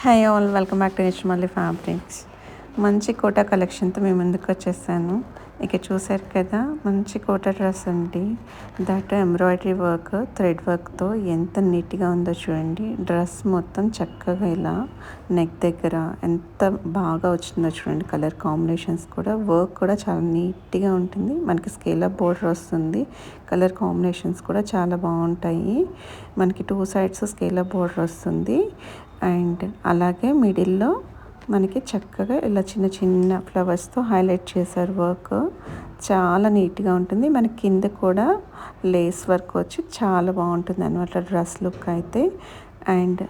Hi all, welcome back to Nishmalli fabrics. మంచి కోటా కలెక్షన్తో మేము ముందుకు వచ్చేసాను. ఇక చూసారు కదా, మంచి కోటా డ్రెస్ అండి. దట్ ఎంబ్రాయిడరీ వర్క్, థ్రెడ్ వర్క్తో ఎంత నీట్గా ఉందో చూడండి. డ్రెస్ మొత్తం చక్కగా ఇలా నెక్ దగ్గర ఎంత బాగా వచ్చిందో చూడండి. కలర్ కాంబినేషన్స్ కూడా, వర్క్ కూడా చాలా నీట్గా ఉంటుంది. మనకి స్కేల్ అప్ బోర్డర్ వస్తుంది. కలర్ కాంబినేషన్స్ కూడా చాలా బాగుంటాయి. మనకి 2 సైడ్స్ స్కేల్ అప్ బోర్డర్ వస్తుంది. అండ్ అలాగే మిడిల్లో మనకి చక్కగా ఇలా చిన్న చిన్న ఫ్లవర్స్తో హైలైట్ చేశారు. వర్క్ చాలా నీట్గా ఉంటుంది. మనకి కింద కూడా లేస్ వర్క్ వచ్చి చాలా బాగుంటుంది అనమాట డ్రెస్ లుక్ అయితే. అండ్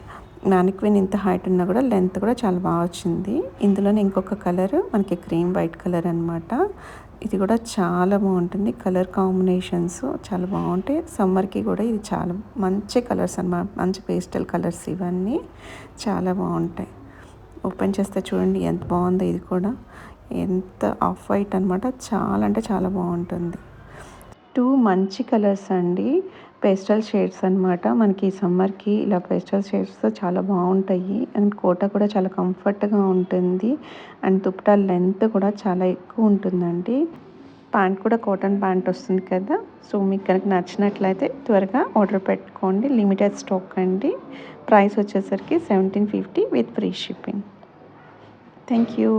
మ్యానిక్విన్ ఇంత హైట్ ఉన్నా కూడా లెంత్ కూడా చాలా బాగా వచ్చింది. ఇందులోనే ఇంకొక కలర్ మనకి క్రీమ్ వైట్ కలర్ అనమాట. ఇది కూడా చాలా బాగుంటుంది. కలర్ కాంబినేషన్స్ చాలా బాగుంటాయి. సమ్మర్కి కూడా ఇది చాలా మంచి కలర్స్ అన్నమాట. మంచి పేస్టల్ కలర్స్ ఇవన్నీ చాలా బాగుంటాయి. ఓపెన్ చేస్తే చూడండి ఎంత బాగుందో. ఇది కూడా ఎంత ఆఫ్ వైట్ అనమాట. చాలా అంటే చాలా బాగుంటుంది. 2 మంచి కలర్స్ అండి, పేస్టల్ షేడ్స్ అనమాట. మనకి సమ్మర్కి ఇలా పేస్టల్ షేడ్స్తో చాలా బాగుంటాయి. అండ్ కోట కూడా చాలా కంఫర్ట్గా ఉంటుంది. అండ్ దుపట్టా లెంత్ కూడా చాలా ఎక్కువ ఉంటుందండి. ప్యాంట్ కూడా కాటన్ ప్యాంట్ వస్తుంది కదా. సో మీకు కనుక నచ్చినట్లయితే త్వరగా ఆర్డర్ పెట్టుకోండి. లిమిటెడ్ స్టాక్ అండి. ప్రైస్ వచ్చేసరికి 1750 with free shipping. Thank you.